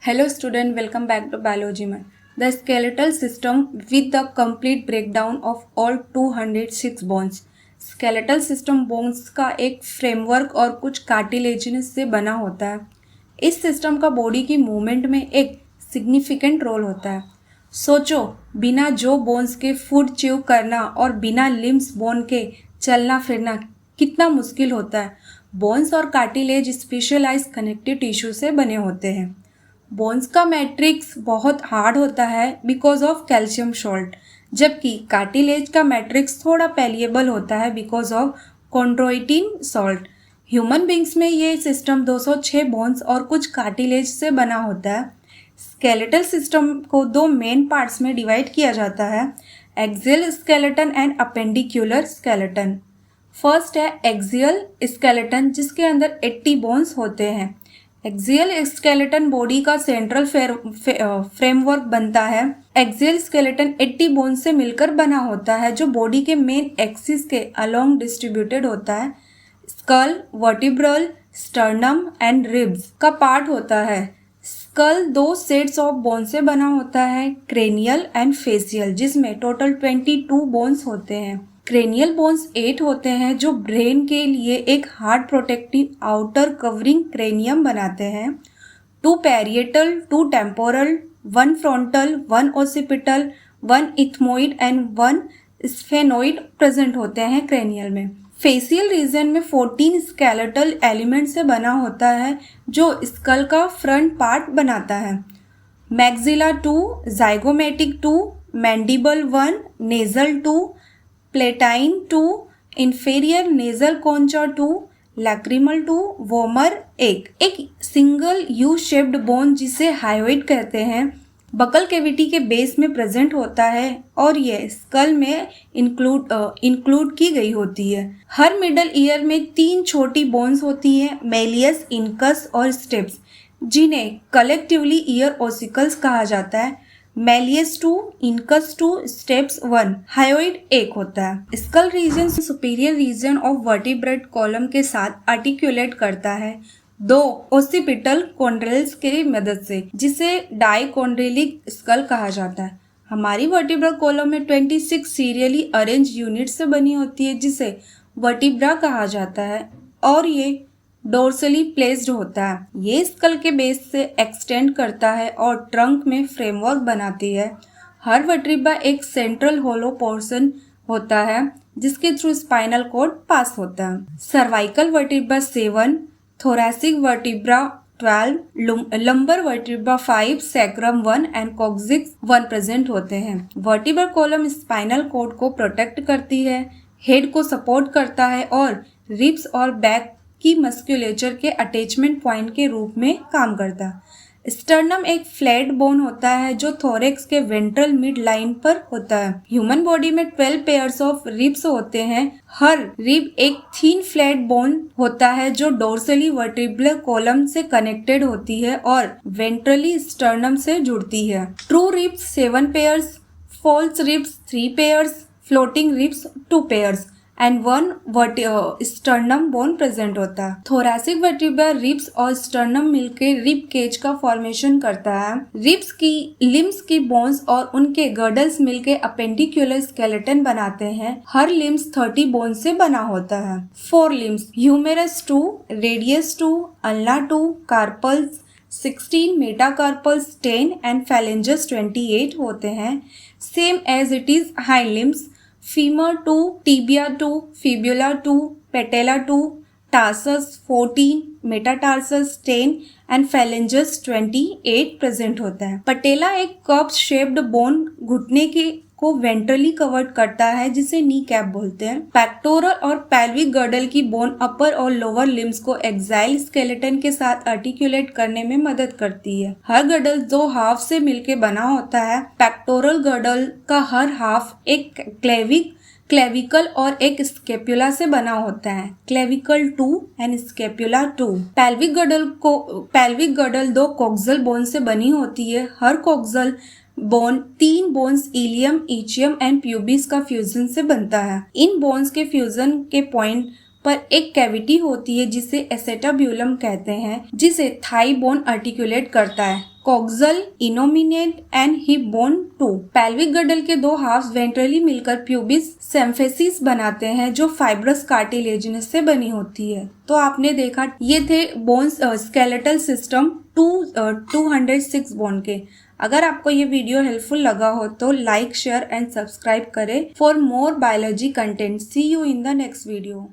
Hello student, welcome back to Biology Man. The skeletal system with the complete breakdown of all 206 bones. Skeletal system bones का एक framework और कुछ cartilaginous से बना होता है. इस सिस्टम का बॉडी की मूवमेंट में एक सिग्निफिकेंट रोल होता है. सोचो, बिना जो बोन्स के फूड च्यू करना और बिना लिम्स बोन के चलना फिरना कितना मुश्किल होता है. बोन्स और कार्टिलेज स्पेशलाइज कनेक्टिव टिश्यू से बने होते हैं. बोन्स का मैट्रिक्स बहुत हार्ड होता है बिकॉज ऑफ कैल्शियम सॉल्ट, जबकि कार्टिलेज का मैट्रिक्स थोड़ा पेलिएबल होता है because of chondroitin salt. Human beings में ये सिस्टम 206 बोन्स और कुछ कार्टिलेज से बना होता है. स्केलेटल सिस्टम को दो मेन पार्ट्स में डिवाइड किया जाता है, axial skeleton and appendicular skeleton. First है एक्सियल स्केलेटन, जिसके अंदर 80 बोन्स होते हैं. एक्सियल स्केलेटन बॉडी का सेंट्रल फ्रेमवर्क बनता है. एक्सियल स्केलेटन 80 बोन से मिलकर बना होता है, जो बॉडी के मेन एक्सिस के अलोंग डिस्ट्रीब्यूटेड होता है. Skull, vertebral, sternum and ribs का पार्ट होता है. स्कल दो सेट्स ऑफ बोन से बना होता है, क्रेनियल एंड फेसियल, जिसमें टोटल 22 बोन्स होते हैं. क्रेनियल बोन्स 8 होते हैं, जो ब्रेन के लिए एक hard protective outer covering cranium बनाते हैं. 2 parietal, 2 temporal, 1 frontal, 1 occipital, 1 ethmoid and 1 sphenoid present होते हैं क्रेनियल में. फेसियल रीजन में 14 स्केलेटल एलिमेंट से बना होता है, जो स्कल का फ्रंट पार्ट बनाता है. Maxilla 2, zygomatic 2, mandible 1, nasal 2, प्लेटाइन 2, inferior nasal कॉन्चा 2, lacrimal 2, vomer 1. एक सिंगल यू शेप्ड बोन, जिसे हायोइड कहते हैं, बकल कैविटी के बेस में प्रेजेंट होता है और ये स्कल में इंक्लूड की गई होती है. हर मिडल ईयर में 3 छोटी बोन्स होती हैं, मेलियस, इनकस और स्टेप्स, जिन्हें कलेक्टिवली ईयर ओसिकल्स कहा जाता है. मेलियस 2, इनकस 2, स्टेप्स 1, हायोइड 1 होता है. Skull region superior region of vertebrate column के साथ आर्टिकुलेट करता है 2 ओसिपिटल कॉन्ड्रेल्स की मदद से, जिसे डाइकॉन्ड्रेलिक स्कल कहा जाता है. हमारी वर्टिब्रल कॉलम में 26 सीरियली अरेंज यूनिट से बनी होती है, जिसे वर्टिब्रा कहा जाता है और ये डोर्सली प्लेस्ड होता है. ये स्कल के बेस से एक्सटेंड करता है और ट्रंक में फ्रेमवर्क बनाती है. हर वर्टिब्रा एक सेंट्रल होलो पोर्शन होता है, जिसके थ्रू स्पाइनल कॉर्ड पास होता है. Cervical vertebra 7, thoracic vertebra 12, lumbar vertebra 5, sacrum 1 and coccyx 1 present होते हैं. वर्टिब्रल कॉलम स्पाइनल कॉर्ड को प्रोटेक्ट करती है, हेड को सपोर्ट करता है और रिब्स और बैक की मस्कुलेचर के अटैचमेंट पॉइंट के रूप में काम करता है. स्टर्नम एक फ्लैट बोन होता है, जो थोरेक्स के वेंट्रल मिड लाइन पर होता है. ह्यूमन बॉडी में 12 पेयर्स ऑफ रिब्स होते हैं. हर रिब एक थीन फ्लैट बोन होता है, जो डोर्सली वर्टिब्रल कॉलम से कनेक्टेड होती है और वेंट्रली स्टर्नम से जुड़ती है. True ribs 7 pairs, false ribs 3 pairs, floating ribs 2 pairs and 1 sternum bone present होता है. थोरैसिक वर्टिब्रा रिब्स और स्टर्नम मिलकर रिब केज का फॉर्मेशन करता है. रिब्स की लिम्स की बोन्स और उनके गर्डल्स मिलकर अपेंडिकुलर स्केलेटन बनाते हैं. हर लिम्स 30 बोन से बना होता है. 4 limbs, humerus 2, radius 2, ulna 2, carpals 16, metacarpals 10 and phalanges 28 होते हैं. Same as it is hind limbs, femur 2, tibia 2, fibula 2, patella 2, tarsus 14, metatarsus 10 and phalanges 28 present होता है. पटेला एक कप शेप्ड बोन घुटने के को वेंट्रली कवर्ड करता है, जिसे नी कैप बोलते हैं. पेक्टोरल और पेल्विक गर्डल की बोन अपर और लोअर लिम्स को एक्साइल स्केलेटन के साथ आर्टिकुलेट करने में मदद करती है. हर गर्डल 2 हाफ से मिलकर बना होता है. पेक्टोरल गर्डल का हर हाफ एक क्लेविकल और एक स्केपुला से बना होता है. Clavicle 2 and scapula 2. Pelvic girdle 2 coxal bone से बनी होती है. हर coxal bone 3 bones ilium, ischium and pubis का फ्यूजन से बनता है. इन बोन्स के फ्यूजन के पॉइंट पर एक कैविटी होती है, जिसे एसेटाब्यूलम कहते हैं, जिसे थाई बोन आर्टिकुलेट करता है. Coxal, innominate and hip bone 2। Pelvic girdle के दो हाफ्स वेंट्रली मिलकर प्यूबिस सिम्फिसिस बनाते हैं जो फाइब्रस कार्टिलेजिनस से बनी होती है। तो आपने देखा ये थे बोन्स स्केलेटल सिस्टम 206 बोन के। अगर आपको ये वीडियो हेल्पफुल लगा हो तो लाइक, शेयर एंड सब्सक्राइब करें for more biology content. See you in the next video.